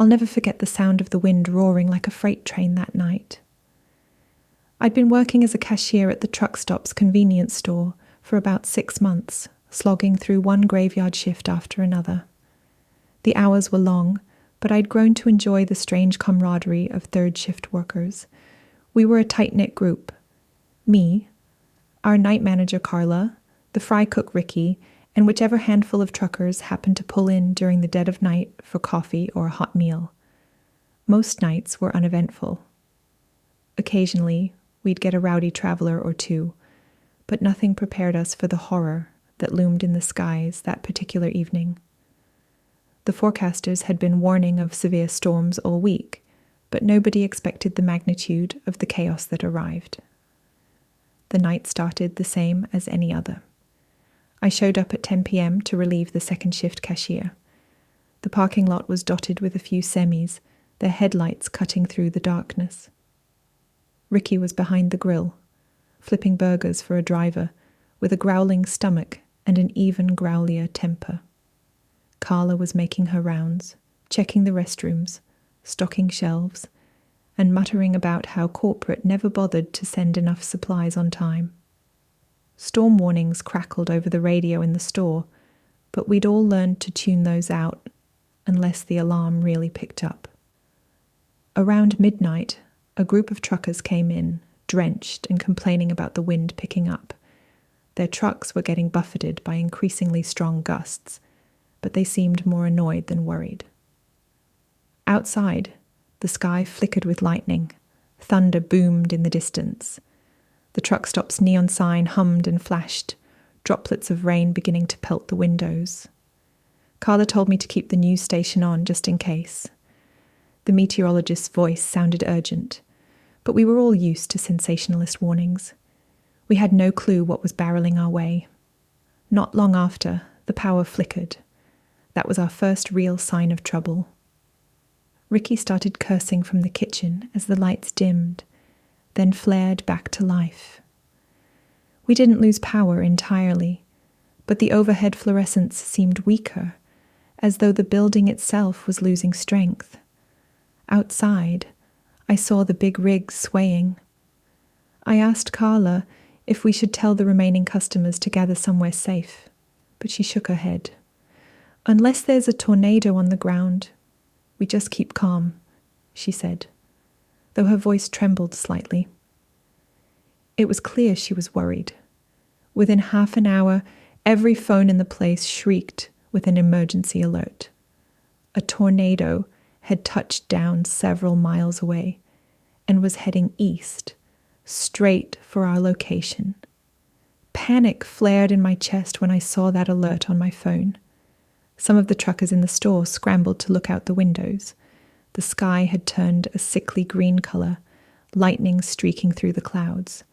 I'll never forget the sound of the wind roaring like a freight train that night. I'd been working as a cashier at the truck stop's convenience store for about 6 months, slogging through one graveyard shift after another. The hours were long, but I'd grown to enjoy the strange camaraderie of third shift workers. We were a tight-knit group. Me, our night manager Carla, the fry cook Ricky, and whichever handful of truckers happened to pull in during the dead of night for coffee or a hot meal. Most nights were uneventful. Occasionally, we'd get a rowdy traveler or two, but nothing prepared us for the horror that loomed in the skies that particular evening. The forecasters had been warning of severe storms all week, but nobody expected the magnitude of the chaos that arrived. The night started the same as any other. I showed up at 10 p.m. to relieve the second shift cashier. The parking lot was dotted with a few semis, their headlights cutting through the darkness. Ricky was behind the grill, flipping burgers for a driver, with a growling stomach and an even growlier temper. Carla was making her rounds, checking the restrooms, stocking shelves, and muttering about how corporate never bothered to send enough supplies on time. Storm warnings crackled over the radio in the store, but we'd all learned to tune those out, unless the alarm really picked up. Around midnight, a group of truckers came in, drenched and complaining about the wind picking up. Their trucks were getting buffeted by increasingly strong gusts, but they seemed more annoyed than worried. Outside, the sky flickered with lightning. Thunder boomed in the distance. The truck stop's neon sign hummed and flashed, droplets of rain beginning to pelt the windows. Carla told me to keep the news station on just in case. The meteorologist's voice sounded urgent, but we were all used to sensationalist warnings. We had no clue what was barreling our way. Not long after, the power flickered. That was our first real sign of trouble. Ricky started cursing from the kitchen as the lights dimmed, then flared back to life. We didn't lose power entirely, but the overhead fluorescence seemed weaker, as though the building itself was losing strength. Outside, I saw the big rig swaying. I asked Carla if we should tell the remaining customers to gather somewhere safe, but she shook her head. Unless there's a tornado on the ground, we just keep calm, she said, though her voice trembled slightly. It was clear she was worried. Within half an hour, every phone in the place shrieked with an emergency alert. A tornado had touched down several miles away and was heading east, straight for our location. Panic flared in my chest when I saw that alert on my phone. Some of the truckers in the store scrambled to look out the windows. The sky had turned a sickly green color, lightning streaking through the clouds.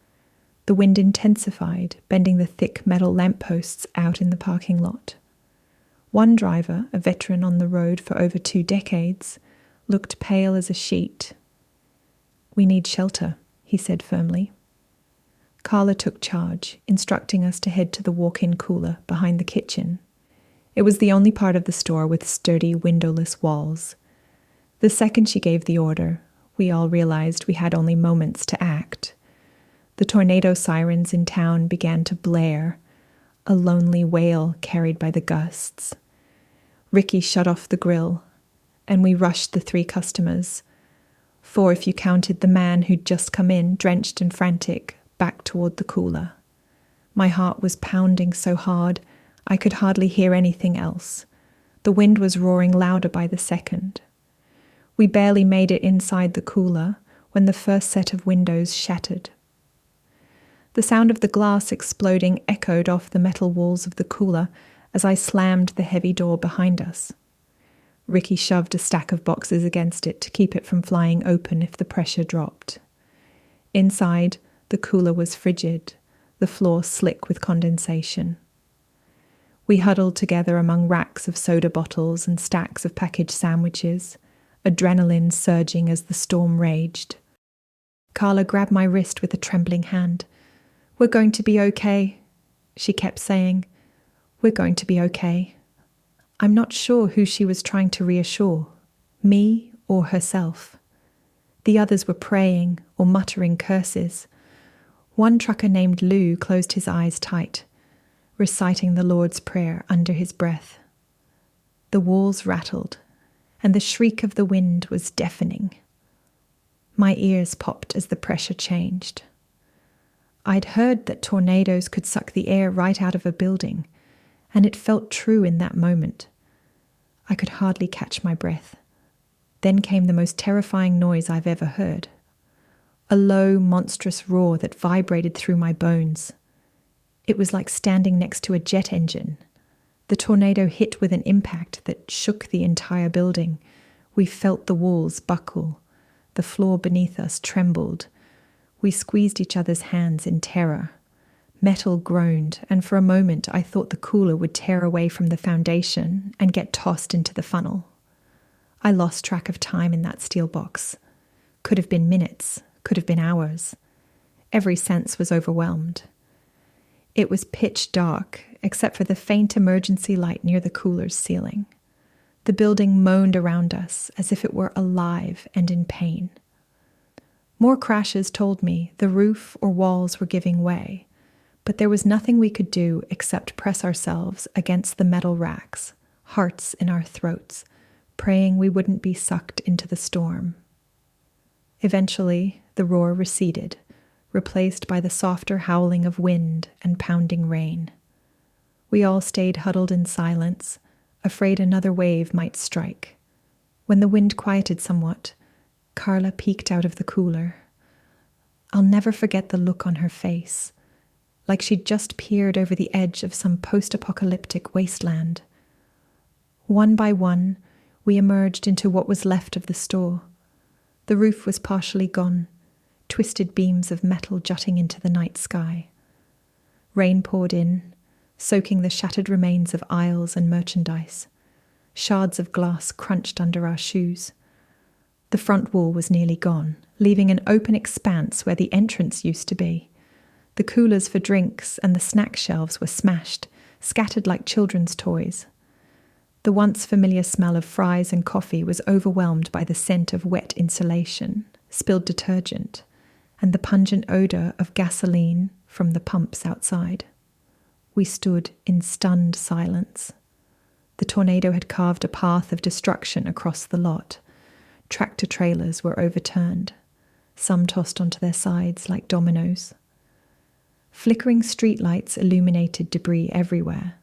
The wind intensified, bending the thick metal lampposts out in the parking lot. One driver, a veteran on the road for over 2 decades, looked pale as a sheet. "We need shelter," he said firmly. Carla took charge, instructing us to head to the walk-in cooler behind the kitchen. It was the only part of the store with sturdy, windowless walls. The second she gave the order, we all realized we had only moments to act. The tornado sirens in town began to blare, a lonely wail carried by the gusts. Ricky shut off the grill, and we rushed the 3 customers, 4 if you counted the man who'd just come in, drenched and frantic, back toward the cooler. My heart was pounding so hard I could hardly hear anything else. The wind was roaring louder by the second. We barely made it inside the cooler when the first set of windows shattered. The sound of the glass exploding echoed off the metal walls of the cooler as I slammed the heavy door behind us. Ricky shoved a stack of boxes against it to keep it from flying open if the pressure dropped. Inside, the cooler was frigid, the floor slick with condensation. We huddled together among racks of soda bottles and stacks of packaged sandwiches, adrenaline surging as the storm raged. Carla grabbed my wrist with a trembling hand. "We're going to be okay," she kept saying. "We're going to be okay." I'm not sure who she was trying to reassure. me or herself. The others were praying or muttering curses. One trucker named Lou closed his eyes tight, reciting the Lord's Prayer under his breath. The walls rattled, and the shriek of the wind was deafening. My ears popped as the pressure changed. I'd heard that tornadoes could suck the air right out of a building, and it felt true in that moment. I could hardly catch my breath. Then came the most terrifying noise I've ever heard. A low, monstrous roar that vibrated through my bones. It was like standing next to a jet engine. The tornado hit with an impact that shook the entire building. We felt the walls buckle. The floor beneath us trembled. We squeezed each other's hands in terror. Metal groaned, and for a moment I thought the cooler would tear away from the foundation and get tossed into the funnel. I lost track of time in that steel box. Could have been minutes, could have been hours. Every sense was overwhelmed. It was pitch dark, except for the faint emergency light near the cooler's ceiling. The building moaned around us as if it were alive and in pain. More crashes told me the roof or walls were giving way, but there was nothing we could do except press ourselves against the metal racks, hearts in our throats, praying we wouldn't be sucked into the storm. Eventually, the roar receded, replaced by the softer howling of wind and pounding rain. We all stayed huddled in silence, afraid another wave might strike. When the wind quieted somewhat, Carla peeked out of the cooler. I'll never forget the look on her face, like she'd just peered over the edge of some post-apocalyptic wasteland. One by one, we emerged into what was left of the store. The roof was partially gone, twisted beams of metal jutting into the night sky. Rain poured in, soaking the shattered remains of aisles and merchandise. Shards of glass crunched under our shoes. The front wall was nearly gone, leaving an open expanse where the entrance used to be. The coolers for drinks and the snack shelves were smashed, scattered like children's toys. The once familiar smell of fries and coffee was overwhelmed by the scent of wet insulation, spilled detergent, and the pungent odor of gasoline from the pumps outside. We stood in stunned silence. The tornado had carved a path of destruction across the lot. Tractor-trailers were overturned, some tossed onto their sides like dominoes. Flickering streetlights illuminated debris everywhere.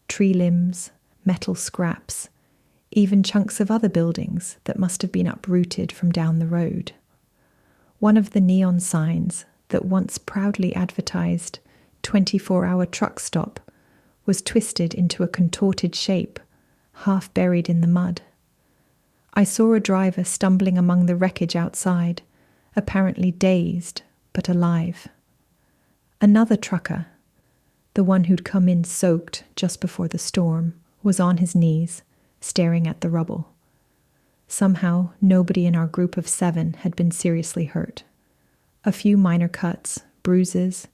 Tree limbs, metal scraps, even chunks of other buildings that must have been uprooted from down the road. One of the neon signs that once proudly advertised 24-hour truck stop was twisted into a contorted shape, half buried in the mud. I saw a driver stumbling among the wreckage outside, apparently dazed but alive. Another trucker, the one who'd come in soaked just before the storm, was on his knees, staring at the rubble. Somehow, nobody in our group of 7 had been seriously hurt. A few minor cuts, bruises,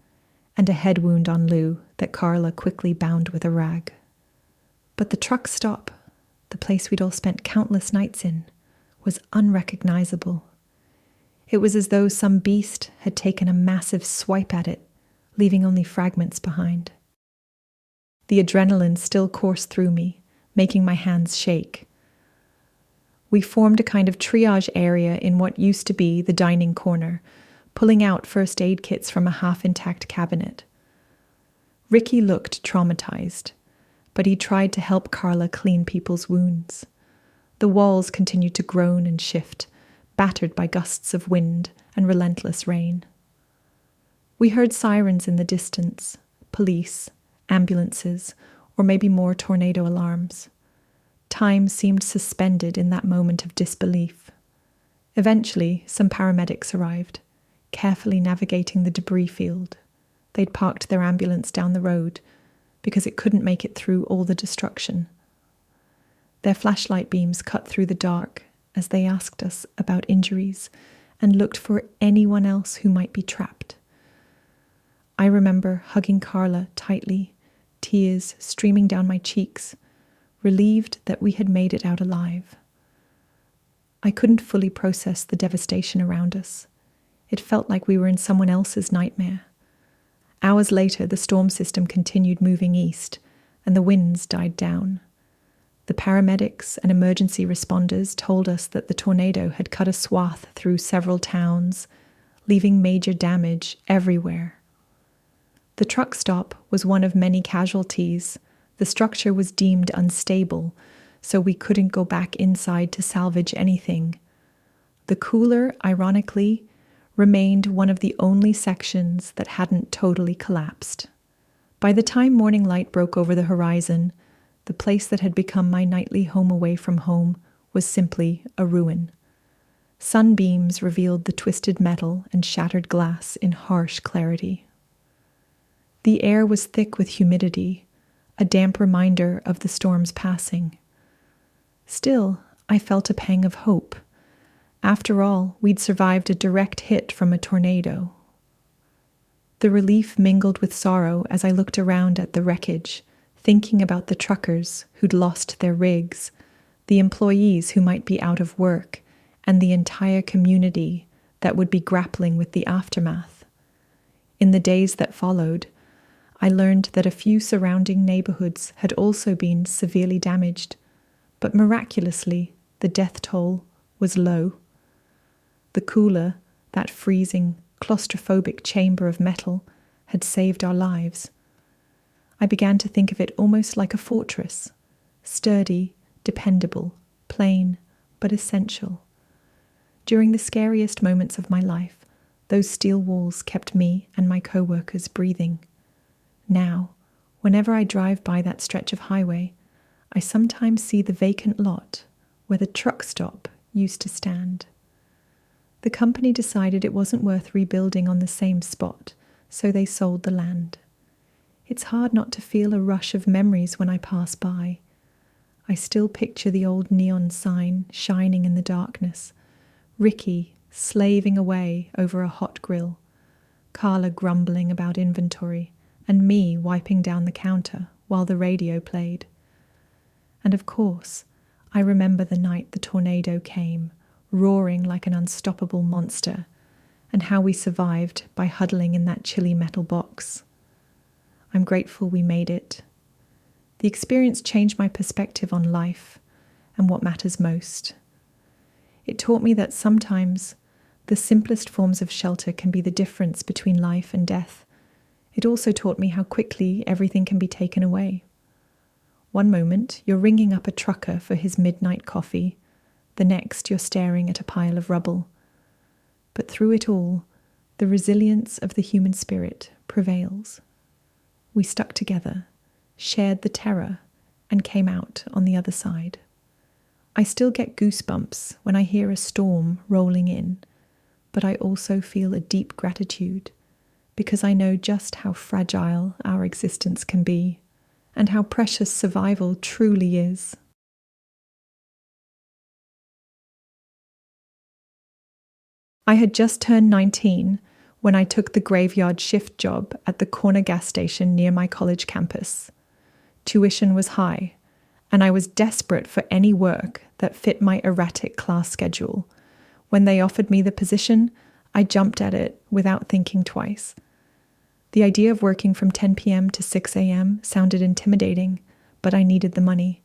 and a head wound on Lou that Carla quickly bound with a rag. But the truck stop, the place we'd all spent countless nights in, was unrecognizable. It was as though some beast had taken a massive swipe at it, leaving only fragments behind. The adrenaline still coursed through me, making my hands shake. We formed a kind of triage area in what used to be the dining corner, pulling out first aid kits from a half-intact cabinet. Ricky looked traumatized, but he tried to help Carla clean people's wounds. The walls continued to groan and shift, battered by gusts of wind and relentless rain. We heard sirens in the distance, police, ambulances, or maybe more tornado alarms. Time seemed suspended in that moment of disbelief. Eventually, some paramedics arrived, carefully navigating the debris field. They'd parked their ambulance down the road because it couldn't make it through all the destruction. Their flashlight beams cut through the dark as they asked us about injuries and looked for anyone else who might be trapped. I remember hugging Carla tightly, tears streaming down my cheeks, relieved that we had made it out alive. I couldn't fully process the devastation around us. It felt like we were in someone else's nightmare. Hours later, the storm system continued moving east, and the winds died down. The paramedics and emergency responders told us that the tornado had cut a swath through several towns, leaving major damage everywhere. The truck stop was one of many casualties. The structure was deemed unstable, so we couldn't go back inside to salvage anything. The cooler, ironically, remained one of the only sections that hadn't totally collapsed. By the time morning light broke over the horizon, the place that had become my nightly home away from home was simply a ruin. Sunbeams revealed the twisted metal and shattered glass in harsh clarity. The air was thick with humidity, a damp reminder of the storm's passing. Still, I felt a pang of hope. After all, we'd survived a direct hit from a tornado. The relief mingled with sorrow as I looked around at the wreckage, thinking about the truckers who'd lost their rigs, the employees who might be out of work, and the entire community that would be grappling with the aftermath. In the days that followed, I learned that a few surrounding neighborhoods had also been severely damaged, but miraculously, the death toll was low. The cooler, that freezing, claustrophobic chamber of metal, had saved our lives. I began to think of it almost like a fortress, sturdy, dependable, plain, but essential. During the scariest moments of my life, those steel walls kept me and my co-workers breathing. Now, whenever I drive by that stretch of highway, I sometimes see the vacant lot where the truck stop used to stand. The company decided it wasn't worth rebuilding on the same spot, so they sold the land. It's hard not to feel a rush of memories when I pass by. I still picture the old neon sign shining in the darkness, Ricky slaving away over a hot grill, Carla grumbling about inventory, and me wiping down the counter while the radio played. And of course, I remember the night the tornado came, roaring like an unstoppable monster, and how we survived by huddling in that chilly metal box. I'm grateful we made it. The experience changed my perspective on life and what matters most. It taught me that sometimes the simplest forms of shelter can be the difference between life and death. It also taught me how quickly everything can be taken away. One moment, you're ringing up a trucker for his midnight coffee. The next, you're staring at a pile of rubble. But through it all, the resilience of the human spirit prevails. We stuck together, shared the terror, and came out on the other side. I still get goosebumps when I hear a storm rolling in, but I also feel a deep gratitude because I know just how fragile our existence can be and how precious survival truly is. I had just turned 19 when I took the graveyard shift job at the corner gas station near my college campus. Tuition was high, and I was desperate for any work that fit my erratic class schedule. When they offered me the position, I jumped at it without thinking twice. The idea of working from 10 p.m. to 6 a.m. sounded intimidating, but I needed the money.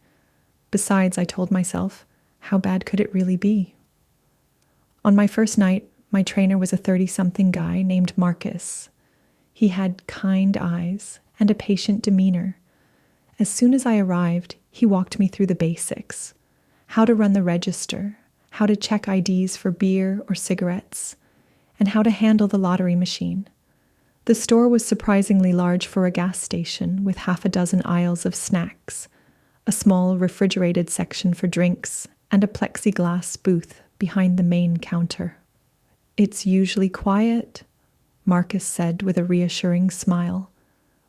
Besides, I told myself, how bad could it really be? On my first night, my trainer was a 30-something guy named Marcus. He had kind eyes and a patient demeanor. As soon as I arrived, he walked me through the basics: how to run the register, how to check IDs for beer or cigarettes, and how to handle the lottery machine. The store was surprisingly large for a gas station, with half a dozen aisles of snacks, a small refrigerated section for drinks, and a plexiglass booth behind the main counter. "It's usually quiet," Marcus said with a reassuring smile.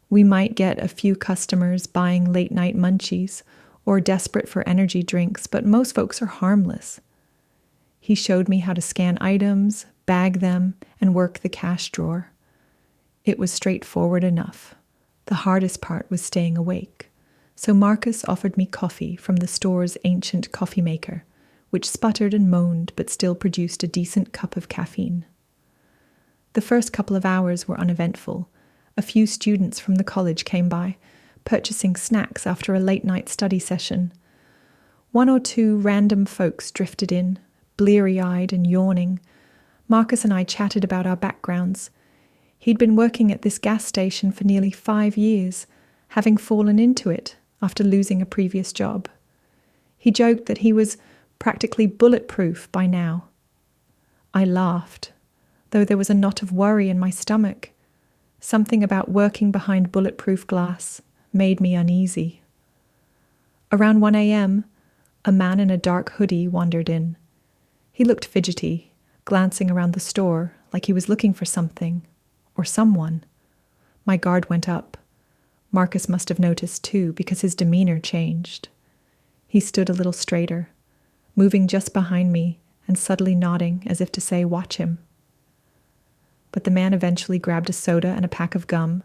"We might get a few customers buying late-night munchies or desperate for energy drinks, but most folks are harmless." He showed me how to scan items, bag them, and work the cash drawer. It was straightforward enough. The hardest part was staying awake. So Marcus offered me coffee from the store's ancient coffee maker, which sputtered and moaned but still produced a decent cup of caffeine. The first couple of hours were uneventful. A few students from the college came by, purchasing snacks after a late-night study session. One or two random folks drifted in, bleary-eyed and yawning. Marcus and I chatted about our backgrounds. He'd been working at this gas station for nearly 5 years, having fallen into it after losing a previous job. He joked that he was practically bulletproof by now. I laughed, though there was a knot of worry in my stomach. Something about working behind bulletproof glass made me uneasy. Around 1 a.m., a man in a dark hoodie wandered in. He looked fidgety, glancing around the store like he was looking for something or someone. My guard went up. Marcus must have noticed too, because his demeanor changed. He stood a little straighter, moving just behind me and subtly nodding as if to say, "Watch him." But the man eventually grabbed a soda and a pack of gum,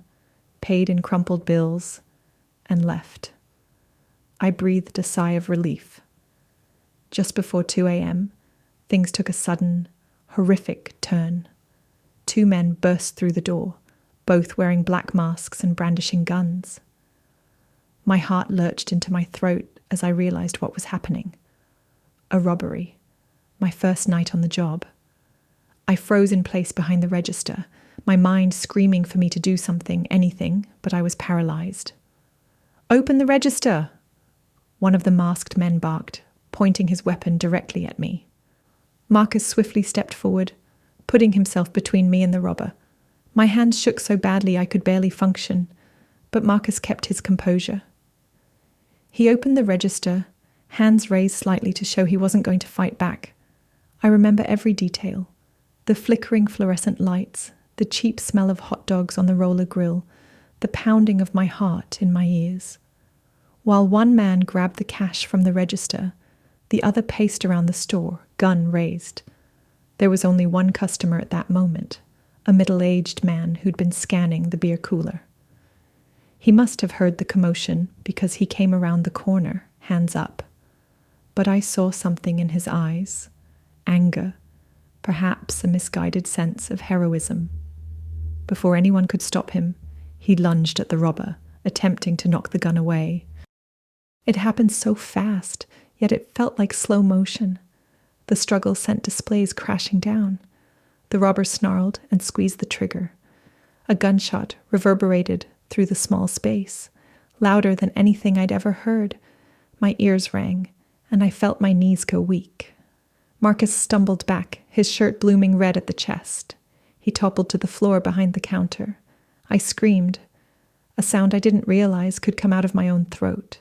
paid in crumpled bills, and left. I breathed a sigh of relief. Just before 2 a.m., things took a sudden, horrific turn. 2 men burst through the door, both wearing black masks and brandishing guns. My heart lurched into my throat as I realized what was happening. A robbery. My first night on the job. I froze in place behind the register, my mind screaming for me to do something, anything, but I was paralyzed. "Open the register!" One of the masked men barked, pointing his weapon directly at me. Marcus swiftly stepped forward, putting himself between me and the robber. My hands shook so badly I could barely function, but Marcus kept his composure. He opened the register, hands raised slightly to show he wasn't going to fight back. I remember every detail. The flickering fluorescent lights, the cheap smell of hot dogs on the roller grill, the pounding of my heart in my ears. While one man grabbed the cash from the register, the other paced around the store, gun raised. There was only one customer at that moment, a middle-aged man who'd been scanning the beer cooler. He must have heard the commotion because he came around the corner, hands up. But I saw something in his eyes, anger, perhaps a misguided sense of heroism. Before anyone could stop him, he lunged at the robber, attempting to knock the gun away. It happened so fast, yet it felt like slow motion. The struggle sent displays crashing down. The robber snarled and squeezed the trigger. A gunshot reverberated through the small space, louder than anything I'd ever heard. My ears rang, and I felt my knees go weak. Marcus stumbled back, his shirt blooming red at the chest. He toppled to the floor behind the counter. I screamed, a sound I didn't realize could come out of my own throat.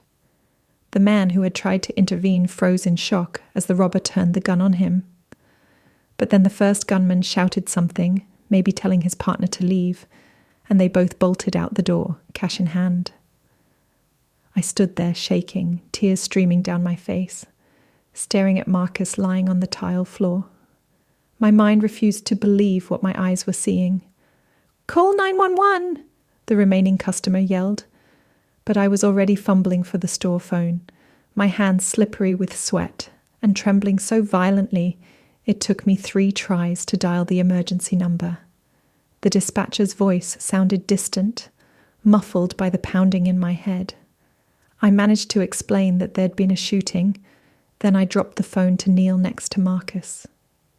The man who had tried to intervene froze in shock as the robber turned the gun on him. But then the first gunman shouted something, maybe telling his partner to leave, and they both bolted out the door, cash in hand. I stood there shaking, tears streaming down my face, staring at Marcus lying on the tile floor. My mind refused to believe what my eyes were seeing. "Call 911!" the remaining customer yelled. But I was already fumbling for the store phone, my hands slippery with sweat and trembling so violently it took me 3 tries to dial the emergency number. The dispatcher's voice sounded distant, muffled by the pounding in my head. I managed to explain that there'd been a shooting, then I dropped the phone to kneel next to Marcus.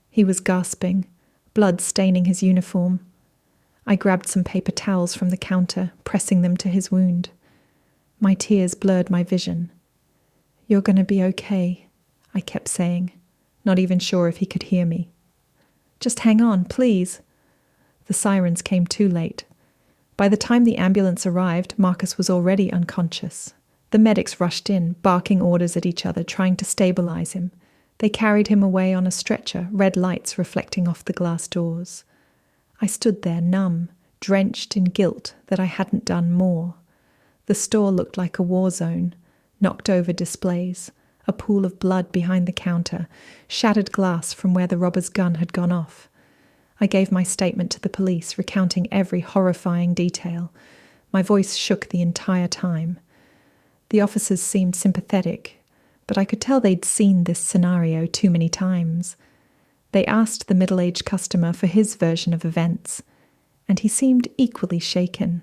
He was gasping, blood staining his uniform. I grabbed some paper towels from the counter, pressing them to his wound. My tears blurred my vision. "You're going to be okay," I kept saying, not even sure if he could hear me. "Just hang on, please." The sirens came too late. By the time the ambulance arrived, Marcus was already unconscious. The medics rushed in, barking orders at each other, trying to stabilize him. They carried him away on a stretcher, red lights reflecting off the glass doors. I stood there numb, drenched in guilt that I hadn't done more. The store looked like a war zone, knocked over displays, a pool of blood behind the counter, shattered glass from where the robber's gun had gone off. I gave my statement to the police, recounting every horrifying detail. My voice shook the entire time. The officers seemed sympathetic, but I could tell they'd seen this scenario too many times. They asked the middle-aged customer for his version of events, and he seemed equally shaken.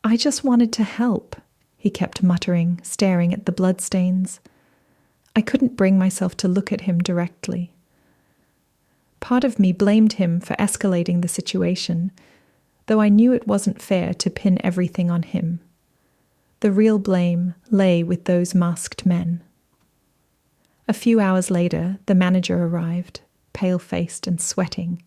"I just wanted to help," he kept muttering, staring at the bloodstains. I couldn't bring myself to look at him directly. Part of me blamed him for escalating the situation, though I knew it wasn't fair to pin everything on him. The real blame lay with those masked men. A few hours later, the manager arrived, pale-faced and sweating.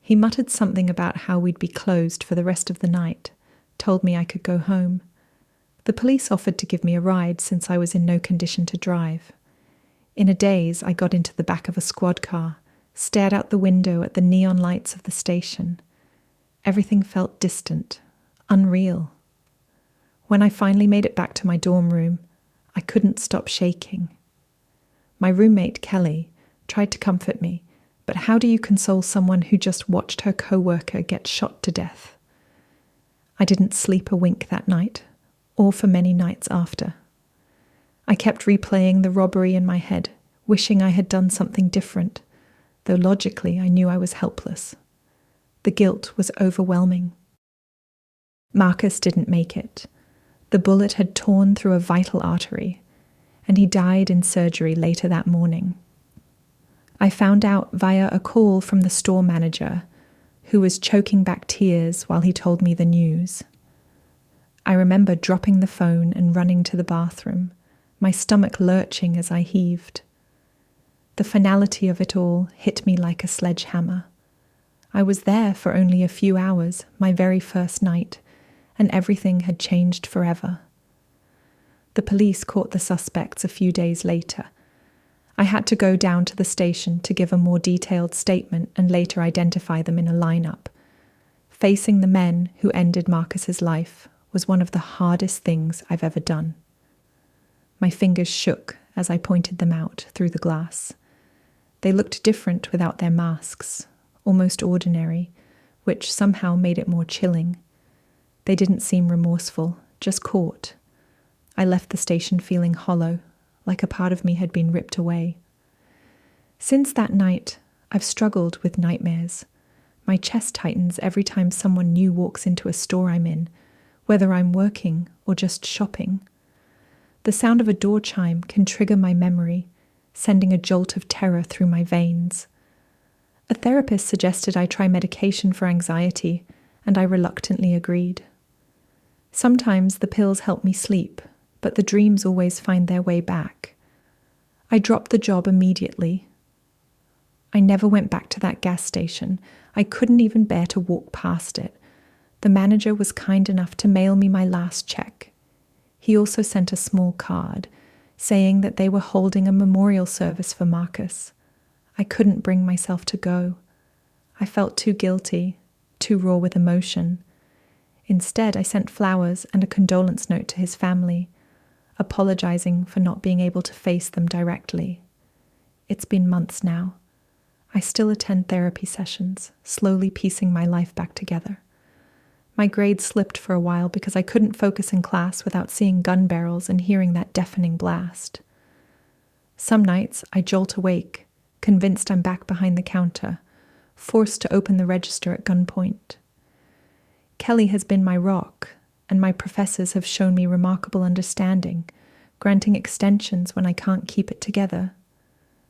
He muttered something about how we'd be closed for the rest of the night, told me I could go home. The police offered to give me a ride since I was in no condition to drive. In a daze, I got into the back of a squad car, stared out the window at the neon lights of the station. Everything felt distant, unreal. When I finally made it back to my dorm room, I couldn't stop shaking. My roommate, Kelly, tried to comfort me, but how do you console someone who just watched her co-worker get shot to death? I didn't sleep a wink that night, or for many nights after. I kept replaying the robbery in my head, wishing I had done something different, though logically I knew I was helpless. The guilt was overwhelming. Marcus didn't make it. The bullet had torn through a vital artery, and he died in surgery later that morning. I found out via a call from the store manager, who was choking back tears while he told me the news. I remember dropping the phone and running to the bathroom, my stomach lurching as I heaved. The finality of it all hit me like a sledgehammer. I was there for only a few hours, my very first night, and everything had changed forever. The police caught the suspects a few days later. I had to go down to the station to give a more detailed statement and later identify them in a lineup. Facing the men who ended Marcus's life was one of the hardest things I've ever done. My fingers shook as I pointed them out through the glass. They looked different without their masks, almost ordinary, which somehow made it more chilling. They didn't seem remorseful, just caught. I left the station feeling hollow, like a part of me had been ripped away. Since that night, I've struggled with nightmares. My chest tightens every time someone new walks into a store I'm in, whether I'm working or just shopping. The sound of a door chime can trigger my memory, sending a jolt of terror through my veins. A therapist suggested I try medication for anxiety, and I reluctantly agreed. Sometimes the pills help me sleep, but the dreams always find their way back. I dropped the job immediately. I never went back to that gas station. I couldn't even bear to walk past it. The manager was kind enough to mail me my last check. He also sent a small card, saying that they were holding a memorial service for Marcus. I couldn't bring myself to go. I felt too guilty, too raw with emotion. Instead, I sent flowers and a condolence note to his family, apologizing for not being able to face them directly. It's been months now. I still attend therapy sessions, slowly piecing my life back together. My grades slipped for a while because I couldn't focus in class without seeing gun barrels and hearing that deafening blast. Some nights I jolt awake, convinced I'm back behind the counter, forced to open the register at gunpoint. Kelly has been my rock, and my professors have shown me remarkable understanding, granting extensions when I can't keep it together.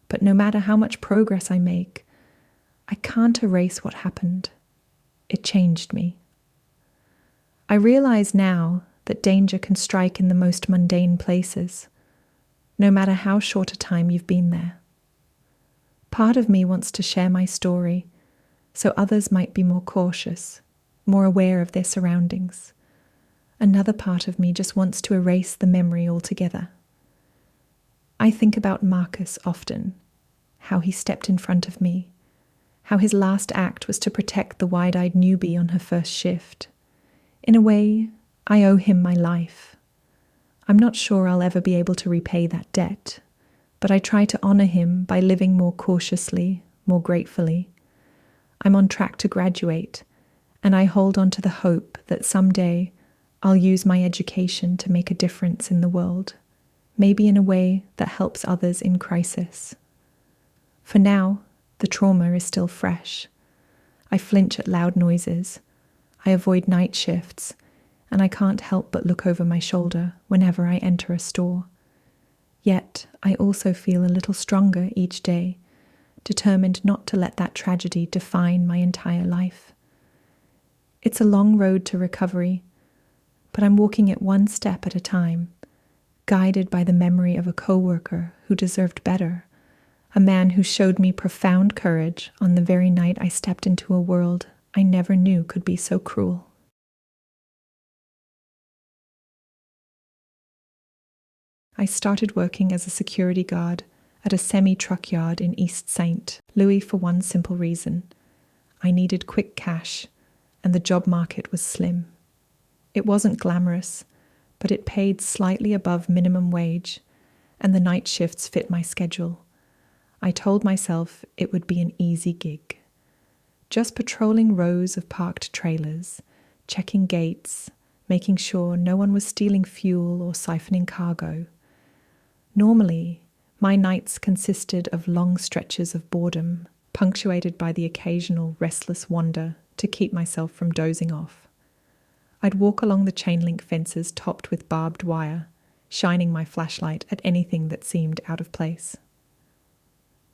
But no matter how much progress I make, I can't erase what happened. It changed me. I realize now that danger can strike in the most mundane places, no matter how short a time you've been there. Part of me wants to share my story, so others might be more cautious, more aware of their surroundings. Another part of me just wants to erase the memory altogether. I think about Marcus often, how he stepped in front of me, how his last act was to protect the wide-eyed newbie on her first shift. In a way, I owe him my life. I'm not sure I'll ever be able to repay that debt, but I try to honor him by living more cautiously, more gratefully. I'm on track to graduate, and I hold on to the hope that someday I'll use my education to make a difference in the world. maybe in a way that helps others in crisis. For now, the trauma is still fresh. I flinch at loud noises. I avoid night shifts, and I can't help but look over my shoulder whenever I enter a store. Yet, I also feel a little stronger each day, determined not to let that tragedy define my entire life. It's a long road to recovery, but I'm walking it one step at a time, guided by the memory of a coworker who deserved better, a man who showed me profound courage on the very night I stepped into a world I never knew could be so cruel. I started working as a security guard at a semi-truck yard in East St. Louis for one simple reason. I needed quick cash, and the job market was slim. It wasn't glamorous, but it paid slightly above minimum wage, and the night shifts fit my schedule. I told myself it would be an easy gig. Just patrolling rows of parked trailers, checking gates, making sure no one was stealing fuel or siphoning cargo. Normally, my nights consisted of long stretches of boredom, punctuated by the occasional restless wander to keep myself from dozing off. I'd walk along the chain-link fences topped with barbed wire, shining my flashlight at anything that seemed out of place.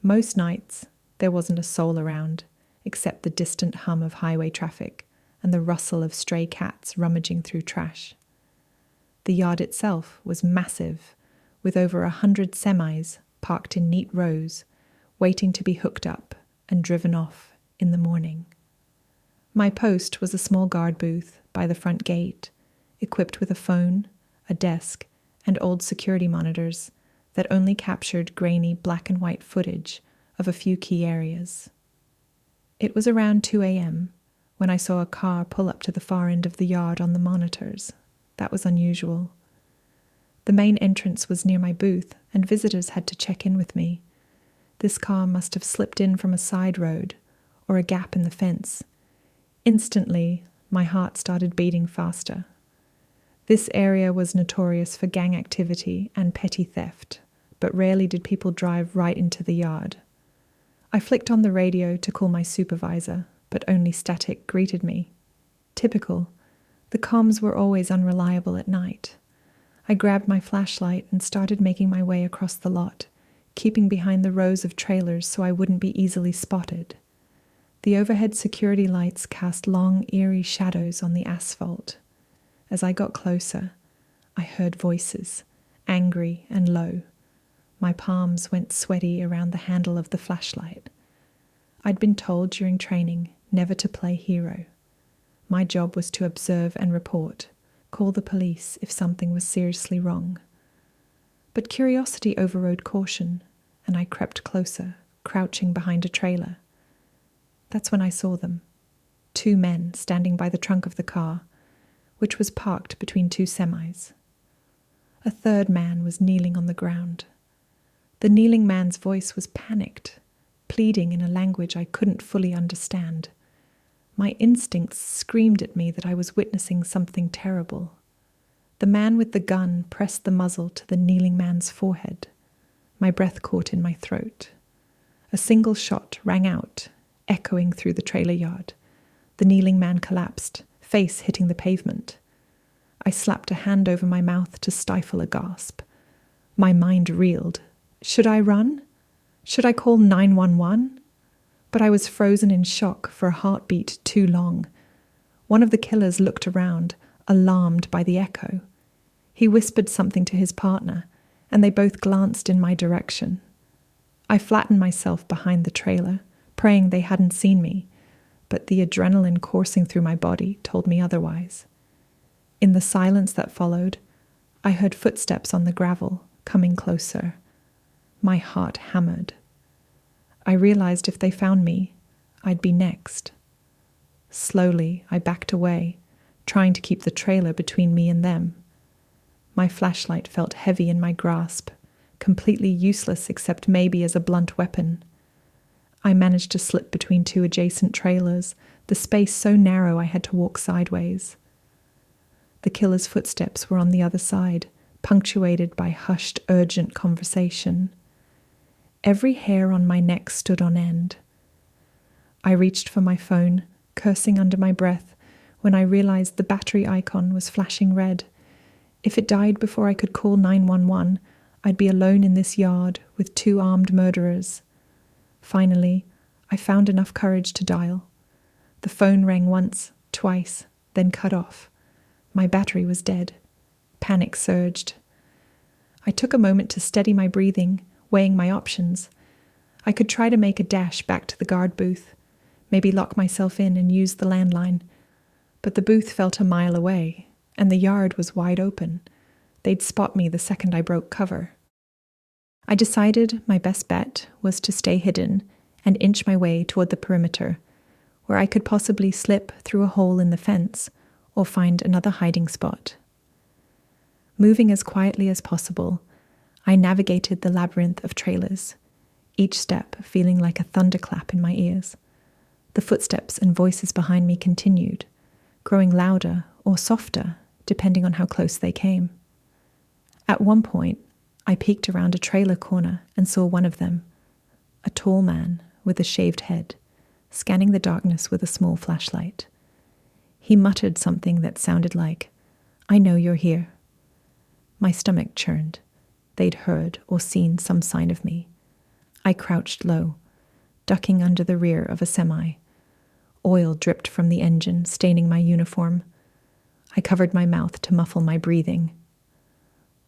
Most nights, there wasn't a soul around, except the distant hum of highway traffic and the rustle of stray cats rummaging through trash. The yard itself was massive, with over 100 semis parked in neat rows, waiting to be hooked up and driven off in the morning. My post was a small guard booth by the front gate, equipped with a phone, a desk, and old security monitors that only captured grainy black and white footage of a few key areas. It was around 2 a.m. when I saw a car pull up to the far end of the yard on the monitors. That was unusual. The main entrance was near my booth, and visitors had to check in with me. This car must have slipped in from a side road or a gap in the fence. Instantly, my heart started beating faster. This area was notorious for gang activity and petty theft, but rarely did people drive right into the yard. I flicked on the radio to call my supervisor, but only static greeted me. Typical. The comms were always unreliable at night. I grabbed my flashlight and started making my way across the lot, keeping behind the rows of trailers so I wouldn't be easily spotted. The overhead security lights cast long, eerie shadows on the asphalt. As I got closer, I heard voices, angry and low. My palms went sweaty around the handle of the flashlight. I'd been told during training never to play hero. My job was to observe and report, call the police if something was seriously wrong. But curiosity overrode caution, and I crept closer, crouching behind a trailer. That's when I saw them. 2 men standing by the trunk of the car, which was parked between 2 semis. A third man was kneeling on the ground. The kneeling man's voice was panicked, pleading in a language I couldn't fully understand. My instincts screamed at me that I was witnessing something terrible. The man with the gun pressed the muzzle to the kneeling man's forehead. My breath caught in my throat. A single shot rang out, echoing through the trailer yard. The kneeling man collapsed, face hitting the pavement. I slapped a hand over my mouth to stifle a gasp. My mind reeled. Should I run? Should I call 911? But I was frozen in shock for a heartbeat too long. One of the killers looked around, alarmed by the echo. He whispered something to his partner, and they both glanced in my direction. I flattened myself behind the trailer, praying they hadn't seen me, but the adrenaline coursing through my body told me otherwise. In the silence that followed, I heard footsteps on the gravel, coming closer. My heart hammered. I realized if they found me, I'd be next. Slowly, I backed away, trying to keep the trailer between me and them. My flashlight felt heavy in my grasp, completely useless except maybe as a blunt weapon. I managed to slip between 2 adjacent trailers, the space so narrow I had to walk sideways. The killer's footsteps were on the other side, punctuated by hushed, urgent conversation. Every hair on my neck stood on end. I reached for my phone, cursing under my breath, when I realized the battery icon was flashing red. If it died before I could call 911, I'd be alone in this yard with 2 armed murderers. Finally, I found enough courage to dial. The phone rang once, twice, then cut off. My battery was dead. Panic surged. I took a moment to steady my breathing, weighing my options. I could try to make a dash back to the guard booth, maybe lock myself in and use the landline. But the booth felt a mile away, and the yard was wide open. They'd spot me the second I broke cover. I decided my best bet was to stay hidden and inch my way toward the perimeter, where I could possibly slip through a hole in the fence or find another hiding spot. Moving as quietly as possible, I navigated the labyrinth of trailers, each step feeling like a thunderclap in my ears. The footsteps and voices behind me continued, growing louder or softer, depending on how close they came. At one point, I peeked around a trailer corner and saw one of them, a tall man with a shaved head, scanning the darkness with a small flashlight. He muttered something that sounded like, "I know you're here." My stomach churned. They'd heard or seen some sign of me. I crouched low, ducking under the rear of a semi. Oil dripped from the engine, staining my uniform. I covered my mouth to muffle my breathing.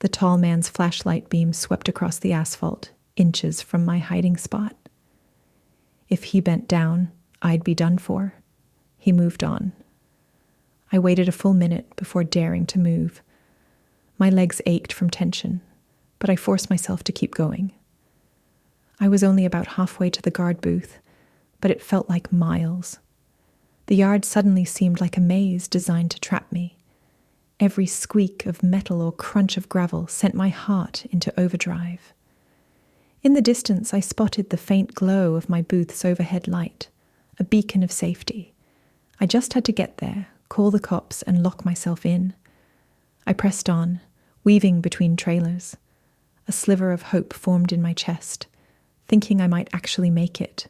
The tall man's flashlight beam swept across the asphalt, inches from my hiding spot. If he bent down, I'd be done for. He moved on. I waited a full minute before daring to move. My legs ached from tension, but I forced myself to keep going. I was only about halfway to the guard booth, but it felt like miles. The yard suddenly seemed like a maze designed to trap me. Every squeak of metal or crunch of gravel sent my heart into overdrive. In the distance, I spotted the faint glow of my booth's overhead light, a beacon of safety. I just had to get there, call the cops, and lock myself in. I pressed on, weaving between trailers. A sliver of hope formed in my chest, thinking I might actually make it.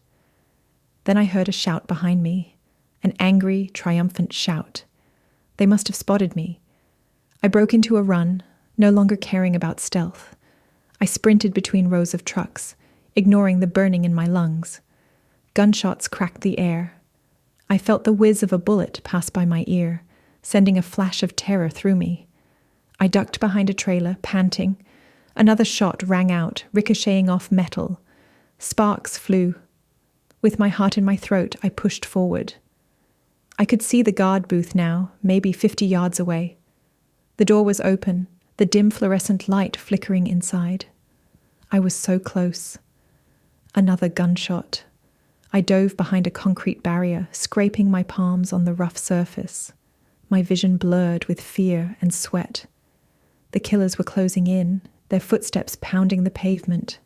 Then I heard a shout behind me, an angry, triumphant shout. They must have spotted me. I broke into a run, no longer caring about stealth. I sprinted between rows of trucks, ignoring the burning in my lungs. Gunshots cracked the air. I felt the whiz of a bullet pass by my ear, sending a flash of terror through me. I ducked behind a trailer, panting. Another shot rang out, ricocheting off metal. Sparks flew. With my heart in my throat, I pushed forward. I could see the guard booth now, maybe 50 yards away. The door was open, the dim fluorescent light flickering inside. I was so close. Another gunshot. I dove behind a concrete barrier, scraping my palms on the rough surface. My vision blurred with fear and sweat. The killers were closing in, their footsteps pounding the pavement.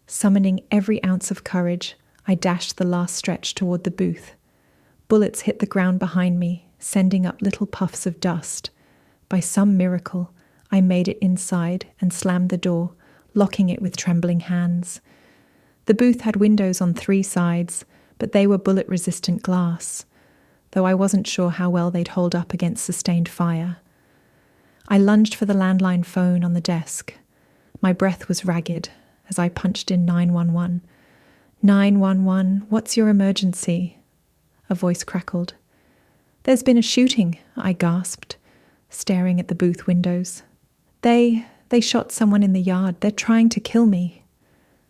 Summoning every ounce of courage, I dashed the last stretch toward the booth. Bullets hit the ground behind me, sending up little puffs of dust. By some miracle, I made it inside and slammed the door, locking it with trembling hands. The booth had windows on 3 sides, but they were bullet-resistant glass, though I wasn't sure how well they'd hold up against sustained fire. I lunged for the landline phone on the desk. My breath was ragged as I punched in 911. 911, what's your emergency? A voice crackled. There's been a shooting, I gasped, staring at the booth windows. They shot someone in the yard. They're trying to kill me.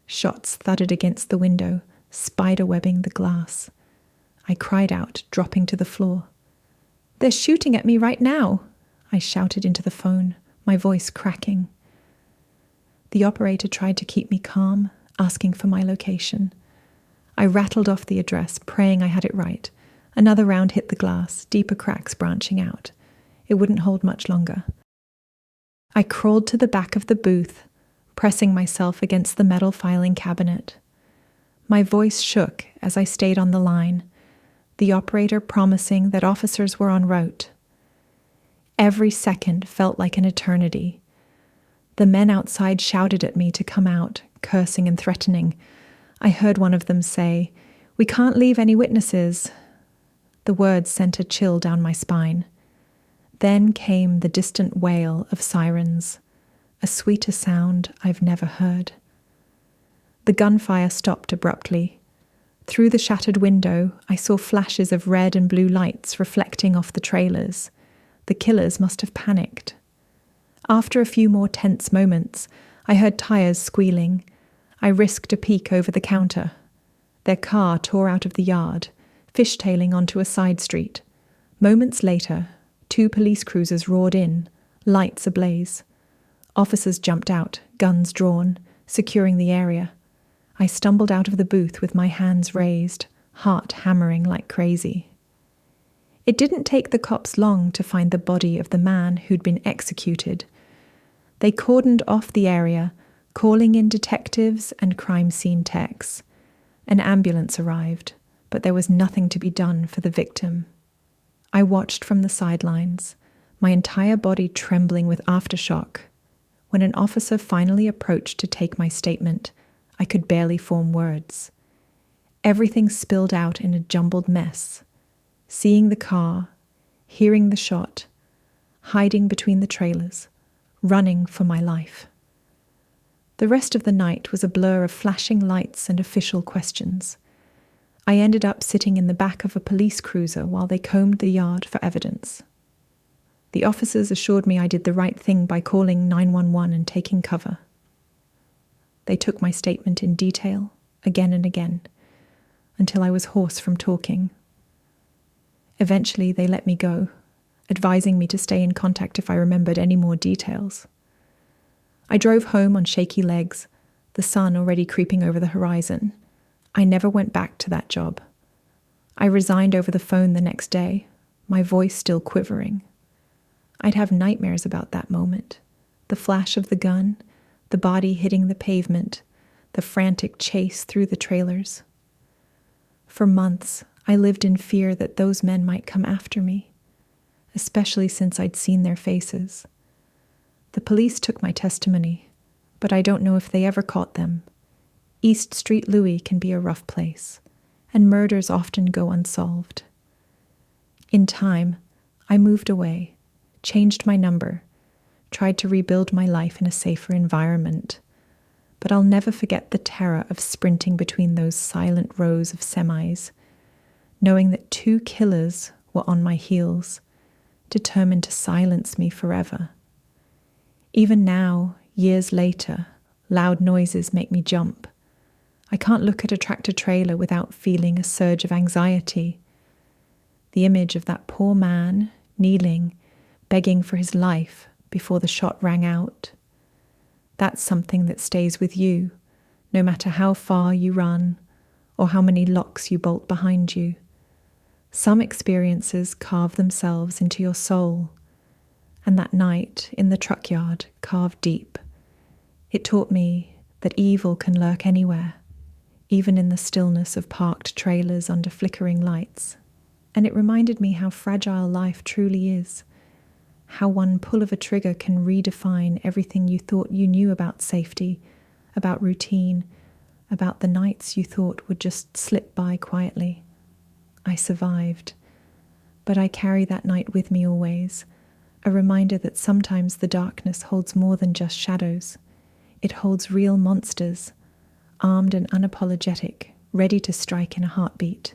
Shots thudded against the window, spiderwebbing the glass. I cried out, dropping to the floor. They're shooting at me right now, I shouted into the phone, my voice cracking. The operator tried to keep me calm, asking for my location. I rattled off the address, praying I had it right. Another round hit the glass, deeper cracks branching out. It wouldn't hold much longer. I crawled to the back of the booth, pressing myself against the metal filing cabinet. My voice shook as I stayed on the line, the operator promising that officers were en route. Every second felt like an eternity. The men outside shouted at me to come out, cursing and threatening. I heard one of them say, "We can't leave any witnesses." The words sent a chill down my spine. Then came the distant wail of sirens, a sweeter sound I've never heard. The gunfire stopped abruptly. Through the shattered window, I saw flashes of red and blue lights reflecting off the trailers. The killers must have panicked. After a few more tense moments, I heard tires squealing. I risked a peek over the counter. Their car tore out of the yard, fishtailing onto a side street. Moments later, 2 police cruisers roared in, lights ablaze. Officers jumped out, guns drawn, securing the area. I stumbled out of the booth with my hands raised, heart hammering like crazy. It didn't take the cops long to find the body of the man who'd been executed. They cordoned off the area, calling in detectives and crime scene techs. An ambulance arrived, but there was nothing to be done for the victim. I watched from the sidelines, my entire body trembling with aftershock. When an officer finally approached to take my statement, I could barely form words. Everything spilled out in a jumbled mess. Seeing the car, hearing the shot, hiding between the trailers, running for my life. The rest of the night was a blur of flashing lights and official questions. I ended up sitting in the back of a police cruiser while they combed the yard for evidence. The officers assured me I did the right thing by calling 911 and taking cover. They took my statement in detail, again and again, until I was hoarse from talking. Eventually, they let me go, advising me to stay in contact if I remembered any more details. I drove home on shaky legs, the sun already creeping over the horizon. I never went back to that job. I resigned over the phone the next day, my voice still quivering. I'd have nightmares about that moment. The flash of the gun, the body hitting the pavement, the frantic chase through the trailers. For months, I lived in fear that those men might come after me, especially since I'd seen their faces. The police took my testimony, but I don't know if they ever caught them. East Street Louis can be a rough place, and murders often go unsolved. In time, I moved away, changed my number, tried to rebuild my life in a safer environment. But I'll never forget the terror of sprinting between those silent rows of semis, knowing that 2 killers were on my heels, determined to silence me forever. Even now, years later, loud noises make me jump. I can't look at a tractor-trailer without feeling a surge of anxiety. The image of that poor man, kneeling, begging for his life before the shot rang out. That's something that stays with you, no matter how far you run or how many locks you bolt behind you. Some experiences carve themselves into your soul, and that night in the truck yard carved deep. It taught me that evil can lurk anywhere, even in the stillness of parked trailers under flickering lights. And it reminded me how fragile life truly is, how one pull of a trigger can redefine everything you thought you knew about safety, about routine, about the nights you thought would just slip by quietly. I survived, but I carry that night with me always, a reminder that sometimes the darkness holds more than just shadows. It holds real monsters, armed and unapologetic, ready to strike in a heartbeat.